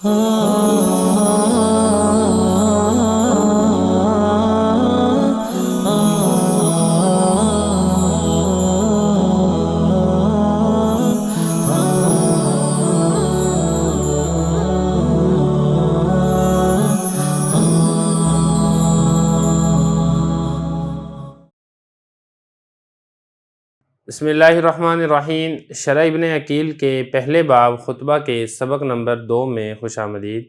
بسم اللہ الرحمن الرحیم۔ شرح ابن عقیل کے پہلے باب خطبہ کے سبق نمبر 2 میں خوش آمدید۔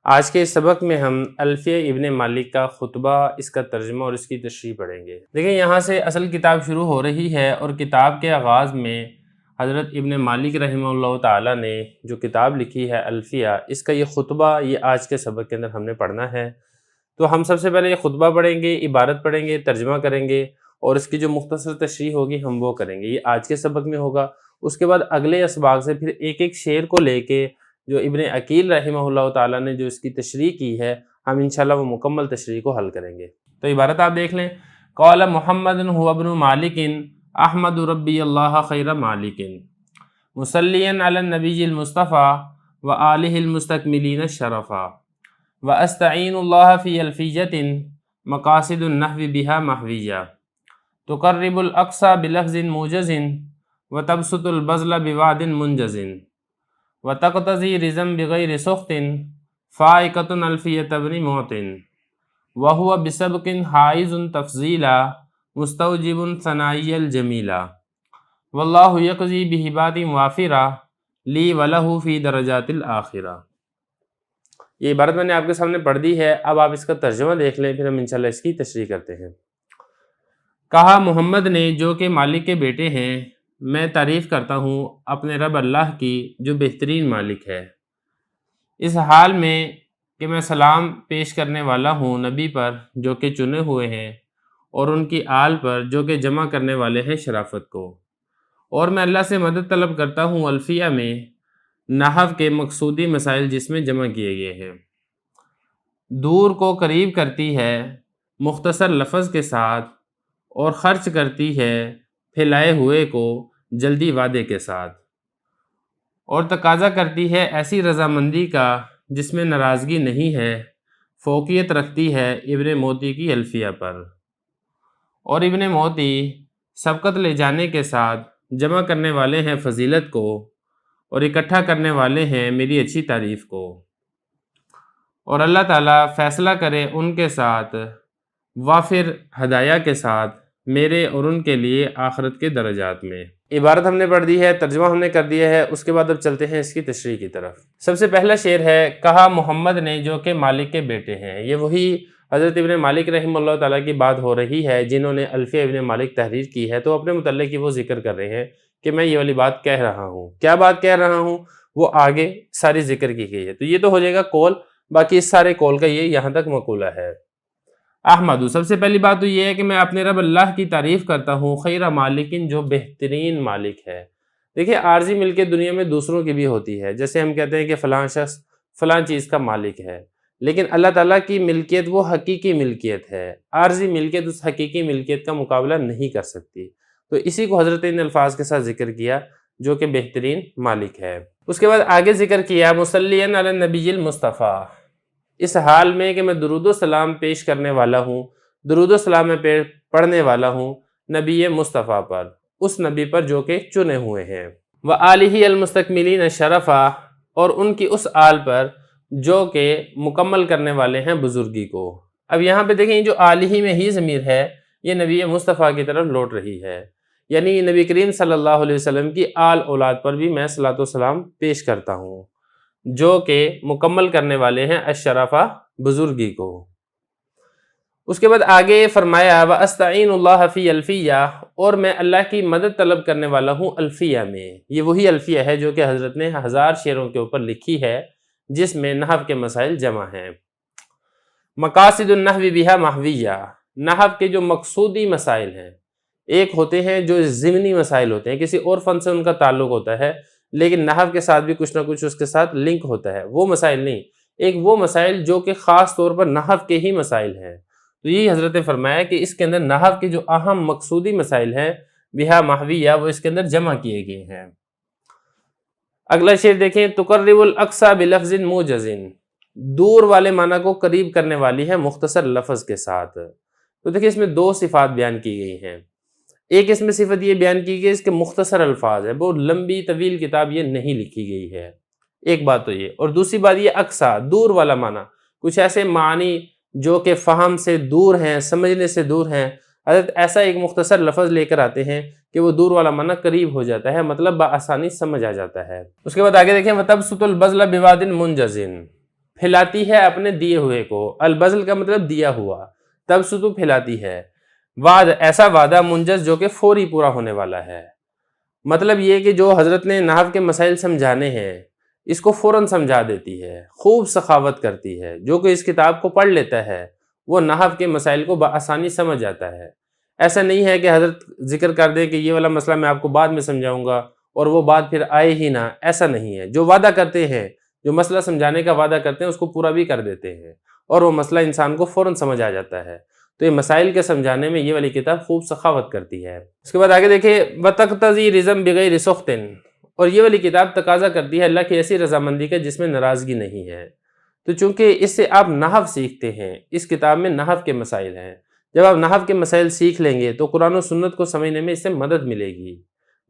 آج کے اس سبق میں ہم الفیہ ابن مالک کا خطبہ، اس کا ترجمہ اور اس کی تشریح پڑھیں گے۔ دیکھیں یہاں سے اصل کتاب شروع ہو رہی ہے، اور کتاب کے آغاز میں حضرت ابن مالک رحمہ اللہ تعالیٰ نے جو کتاب لکھی ہے الفیہ، اس کا یہ خطبہ یہ آج کے سبق کے اندر ہم نے پڑھنا ہے۔ تو ہم سب سے پہلے یہ خطبہ پڑھیں گے، عبارت پڑھیں گے، ترجمہ کریں گے، اور اس کی جو مختصر تشریح ہوگی ہم وہ کریں گے، یہ آج کے سبق میں ہوگا۔ اس کے بعد اگلے اسباق سے پھر ایک ایک شعر کو لے کے جو ابن عقیل رحمہ اللہ تعالیٰ نے جو اس کی تشریح کی ہے، ہم انشاءاللہ وہ مکمل تشریح کو حل کریں گے۔ تو عبارت آپ دیکھ لیں، قال محمد هو ابن مالک احمد ربی اللہ خیر مالک مصلیا علی النبی المصطفیٰ وآلہ المستکملین الشرفا واستعین اللہ فی الفیۃ مقاصد النحو بها محویہ تقرب الاقصى بلفظ موجز وتبسط البذل بوعد منجز وتقتضی رزم بغیر سخط فائقۃ الفیۃ ابن معطن وهو بسبق حائز تفضیلا مستوجب ثنائی الجمیلا واللہ یقضی بہبات وافرہ لی ولہ فی درجات الآخرہ۔ یہ عبارت میں نے آپ کے سامنے پڑھ دی ہے، اب آپ اس کا ترجمہ دیکھ لیں، پھر ہم انشاءاللہ اس کی تشریح کرتے ہیں۔ کہا محمد نے جو کہ مالک کے بیٹے ہیں، میں تعریف کرتا ہوں اپنے رب اللہ کی جو بہترین مالک ہے، اس حال میں کہ میں سلام پیش کرنے والا ہوں نبی پر جو کہ چنے ہوئے ہیں، اور ان کی آل پر جو کہ جمع کرنے والے ہیں شرافت کو، اور میں اللہ سے مدد طلب کرتا ہوں الفیہ میں نحو کے مقصودی مسائل جس میں جمع کیے گئے ہیں۔ دور کو قریب کرتی ہے مختصر لفظ کے ساتھ، اور خرچ کرتی ہے پھیلائے ہوئے کو جلدی وعدے کے ساتھ، اور تقاضا کرتی ہے ایسی رضامندی کا جس میں ناراضگی نہیں ہے، فوقیت رکھتی ہے ابن موتی کی الفیہ پر، اور ابن موتی سبقت لے جانے کے ساتھ جمع کرنے والے ہیں فضیلت کو، اور اکٹھا کرنے والے ہیں میری اچھی تعریف کو، اور اللہ تعالیٰ فیصلہ کرے ان کے ساتھ وافر ہدایہ کے ساتھ میرے اور ان کے لیے آخرت کے درجات میں۔ عبارت ہم نے پڑھ دی ہے، ترجمہ ہم نے کر دیا ہے، اس کے بعد اب چلتے ہیں اس کی تشریح کی طرف۔ سب سے پہلا شعر ہے، کہا محمد نے جو کہ مالک کے بیٹے ہیں۔ یہ وہی حضرت ابن مالک رحمہ اللہ تعالیٰ کی بات ہو رہی ہے جنہوں نے الفیہ ابن مالک تحریر کی ہے، تو اپنے متعلق کی وہ ذکر کر رہے ہیں کہ میں یہ والی بات کہہ رہا ہوں۔ کیا بات کہہ رہا ہوں وہ آگے ساری ذکر کی گئی ہے، تو یہ تو ہو جائے گا قول، باقی اس سارے قول کا یہ یہاں تک مقولہ ہے۔ احمد، سب سے پہلی بات تو یہ ہے کہ میں اپنے رب اللہ کی تعریف کرتا ہوں خیر مالکن، جو بہترین مالک ہے۔ دیکھیں عارضی ملکیت دنیا میں دوسروں کی بھی ہوتی ہے، جیسے ہم کہتے ہیں کہ فلاں شخص فلاں چیز کا مالک ہے، لیکن اللہ تعالیٰ کی ملکیت وہ حقیقی ملکیت ہے، عارضی ملکیت اس حقیقی ملکیت کا مقابلہ نہیں کر سکتی۔ تو اسی کو حضرت ان الفاظ کے ساتھ ذکر کیا جو کہ بہترین مالک ہے۔ اس کے بعد آگے ذکر کیا مصلیاً علی النبی المصطفیٰ، اس حال میں کہ میں درود و سلام پیش کرنے والا ہوں، درود و سلام میں پڑھنے والا ہوں نبی مصطفیٰ پر، اس نبی پر جو کہ چنے ہوئے ہیں، وآلہ المستکملین الشرفا، اور ان کی اس آل پر جو کہ مکمل کرنے والے ہیں بزرگی کو۔ اب یہاں پہ دیکھیں جو آلہ میں ہی ضمیر ہے یہ نبی مصطفیٰ کی طرف لوٹ رہی ہے، یعنی نبی کریم صلی اللہ علیہ وسلم کی آل اولاد پر بھی میں صلاۃ و سلام پیش کرتا ہوں جو کہ مکمل کرنے والے ہیں الشرفا، بزرگی کو۔ اس کے بعد آگے فرمایا وَأَسْتَعِينُ اللَّهَ فِي الْفِيَّةِ، اور میں اللہ کی مدد طلب کرنے والا ہوں الفیہ میں۔ یہ وہی الفیہ ہے جو کہ حضرت نے 1000 شعروں کے اوپر لکھی ہے جس میں نحو کے مسائل جمع ہیں۔ مقاصد النحو بها محویہ، نحو کے جو مقصودی مسائل ہیں، ایک ہوتے ہیں جو ضمنی مسائل ہوتے ہیں، کسی اور فن سے ان کا تعلق ہوتا ہے لیکن نحو کے ساتھ بھی کچھ نہ کچھ اس کے ساتھ لنک ہوتا ہے، وہ مسائل نہیں، ایک وہ مسائل جو کہ خاص طور پر نحو کے ہی مسائل ہیں۔ تو یہی حضرت نے فرمایا کہ اس کے اندر نحو کے جو اہم مقصودی مسائل ہیں بہا محویہ، وہ اس کے اندر جمع کیے گئے ہیں۔ اگلا شعر دیکھیں، تقرب الاقصی بلفظ موجز، دور والے معنی کو قریب کرنے والی ہے مختصر لفظ کے ساتھ۔ تو دیکھیں اس میں دو صفات بیان کی گئی ہیں۔ ایک اس میں صفت یہ بیان کی گئی اس کے مختصر الفاظ ہے، بہت لمبی طویل کتاب یہ نہیں لکھی گئی ہے، ایک بات تو یہ، اور دوسری بات یہ اقصی دور والا معنی، کچھ ایسے معنی جو کہ فہم سے دور ہیں، سمجھنے سے دور ہیں، حضرت ایسا ایک مختصر لفظ لے کر آتے ہیں کہ وہ دور والا معنی قریب ہو جاتا ہے، مطلب بآسانی سمجھ آ جاتا ہے۔ اس کے بعد آگے دیکھیں، وَتَبْسُطُ الْبَذْلَ بِوَعْدٍ مُنْجَزٍ، پھیلاتی ہے اپنے دیے ہوئے کو، البذل کا مطلب دیا ہوا، تبسط پھیلاتی ہے، وعد ایسا وعدہ منجز جو کہ فوری پورا ہونے والا ہے، مطلب یہ کہ جو حضرت نے نحو کے مسائل سمجھانے ہیں اس کو فوراً سمجھا دیتی ہے، خوب سخاوت کرتی ہے، جو کہ اس کتاب کو پڑھ لیتا ہے وہ نحو کے مسائل کو بآسانی سمجھ جاتا ہے۔ ایسا نہیں ہے کہ حضرت ذکر کر دے کہ یہ والا مسئلہ میں آپ کو بعد میں سمجھاؤں گا اور وہ بات پھر آئے ہی نہ، ایسا نہیں ہے۔ جو وعدہ کرتے ہیں، جو مسئلہ سمجھانے کا وعدہ کرتے ہیں اس کو پورا بھی کر دیتے ہیں اور وہ مسئلہ انسان کو فوراً سمجھ آ جاتا ہے۔ تو یہ مسائل کے سمجھانے میں یہ والی کتاب خوب سخاوت کرتی ہے۔ اس کے بعد آگے دیکھیں، وَتَقْتَضِي رِضًا بِغَيْرِ سُخْطٍ، اور یہ والی کتاب تقاضا کرتی ہے اللہ کی ایسی رضامندی کا جس میں ناراضگی نہیں ہے۔ تو چونکہ اس سے آپ نحو سیکھتے ہیں، اس کتاب میں نحو کے مسائل ہیں، جب آپ نحو کے مسائل سیکھ لیں گے تو قرآن و سنت کو سمجھنے میں اس سے مدد ملے گی،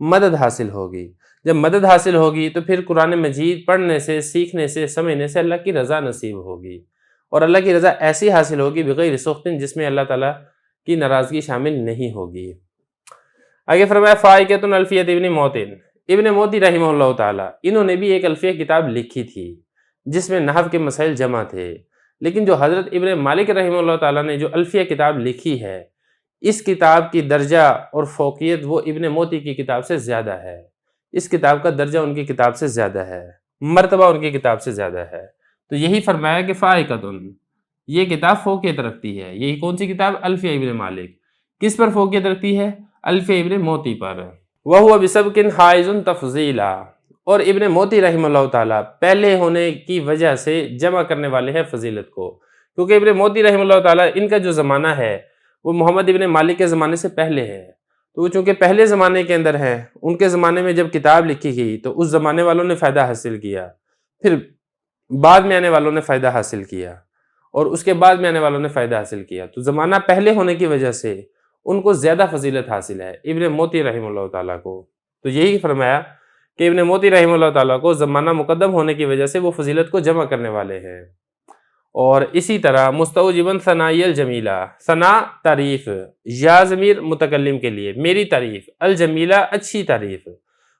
مدد حاصل ہوگی۔ جب مدد حاصل ہوگی تو پھر قرآن مجید پڑھنے سے، سیکھنے سے، سمجھنے سے اللہ کی رضا نصیب ہوگی، اور اللہ کی رضا ایسی حاصل ہوگی بغیر سخط جس میں اللہ تعالیٰ کی ناراضگی شامل نہیں ہوگی۔ آگے فرمایا، فائقۃ الفیۃ ابن موطن، ابن موتی رحمہ اللہ تعالیٰ انہوں نے بھی ایک الفیہ کتاب لکھی تھی جس میں نحو کے مسائل جمع تھے، لیکن جو حضرت ابن مالک رحمہ اللہ تعالیٰ نے جو الفیہ کتاب لکھی ہے اس کتاب کی درجہ اور فوقیت وہ ابن موتی کی کتاب سے زیادہ ہے، اس کتاب کا درجہ ان کی کتاب سے زیادہ ہے، مرتبہ ان کی کتاب سے زیادہ ہے۔ تو یہی فرمایا کہ فائقۃ، یہ کتاب فوقیت رکھتی ہے۔ یہی کون سی کتاب؟ الفیہ ابن مالک۔ کس پر فوقیت رکھتی ہے؟ الفیہ ابن موتی پر۔ وَهُوَ بِسَبْقٍ حَائِزٌ تَفْضِيلًا، اور ابن موتی رحمہ اللہ تعالیٰ پہلے ہونے کی وجہ سے جمع کرنے والے ہیں فضیلت کو، کیونکہ ابن موتی رحمہ اللہ تعالیٰ ان کا جو زمانہ ہے وہ محمد ابن مالک کے زمانے سے پہلے ہے، تو وہ چونکہ پہلے زمانے کے اندر ہیں، ان کے زمانے میں جب کتاب لکھی گئی تو اس زمانے والوں نے فائدہ حاصل کیا، پھر بعد میں آنے والوں نے فائدہ حاصل کیا، اور اس کے بعد میں آنے والوں نے فائدہ حاصل کیا، تو زمانہ پہلے ہونے کی وجہ سے ان کو زیادہ فضیلت حاصل ہے ابن موتی رحمہ اللہ تعالیٰ کو۔ تو یہی فرمایا کہ ابن موتی رحمہ اللہ تعالیٰ کو زمانہ مقدم ہونے کی وجہ سے وہ فضیلت کو جمع کرنے والے ہیں۔ اور اسی طرح مستوجباً ثنائی الجمیلہ، ثنا تعریف، یا ضمیر متکلم کے لیے، میری تعریف، الجمیلہ اچھی تعریف،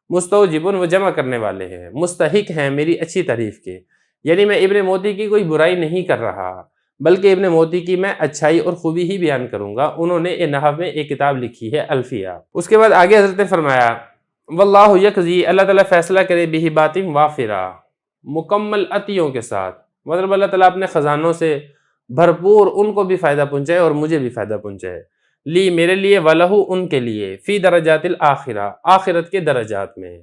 مستوجباً وہ جمع کرنے والے ہیں، مستحق ہیں میری اچھی تعریف کے، یعنی میں ابن موتی کی کوئی برائی نہیں کر رہا بلکہ ابن موتی کی میں اچھائی اور خوبی ہی بیان کروں گا۔ انہوں نے نحو میں ایک کتاب لکھی ہے الفیہ۔ اس کے بعد آگے حضرت نے فرمایا، واللہ یقضی، اللہ تعالیٰ فیصلہ کرے بہ باتم وافرہ، مکمل عطیوں کے ساتھ، مطلب اللہ تعالیٰ اپنے خزانوں سے بھرپور ان کو بھی فائدہ پہنچائے اور مجھے بھی فائدہ پہنچائے، لی میرے لیے، ولہ ان کے لیے، فی درجات الآخرہ آخرت کے درجات میں۔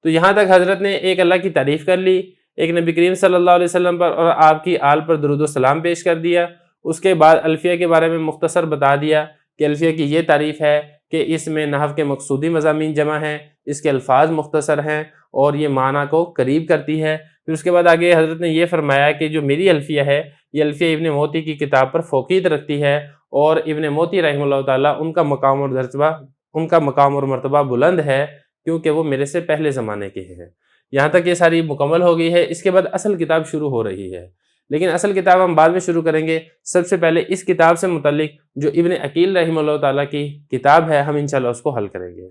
تو یہاں تک حضرت نے ایک اللہ کی تعریف کر لی، ایک نبی کریم صلی اللہ علیہ وسلم پر اور آپ کی آل پر درود و سلام پیش کر دیا، اس کے بعد الفیہ کے بارے میں مختصر بتا دیا کہ الفیہ کی یہ تعریف ہے کہ اس میں نحو کے مقصودی مضامین جمع ہیں، اس کے الفاظ مختصر ہیں اور یہ معنی کو قریب کرتی ہے۔ پھر اس کے بعد آگے حضرت نے یہ فرمایا کہ جو میری الفیہ ہے یہ الفیہ ابن موتی کی کتاب پر فوقیت رکھتی ہے، اور ابن موتی رحمہ اللہ تعالیٰ ان کا مقام اور مرتبہ بلند ہے کیونکہ وہ میرے سے پہلے زمانے کے ہیں۔ یہاں تک یہ ساری مکمل ہو گئی ہے۔ اس کے بعد اصل کتاب شروع ہو رہی ہے، لیکن اصل کتاب ہم بعد میں شروع کریں گے۔ سب سے پہلے اس کتاب سے متعلق جو ابن عقیل رحمہ اللہ تعالیٰ کی کتاب ہے ہم انشاءاللہ اس کو حل کریں گے۔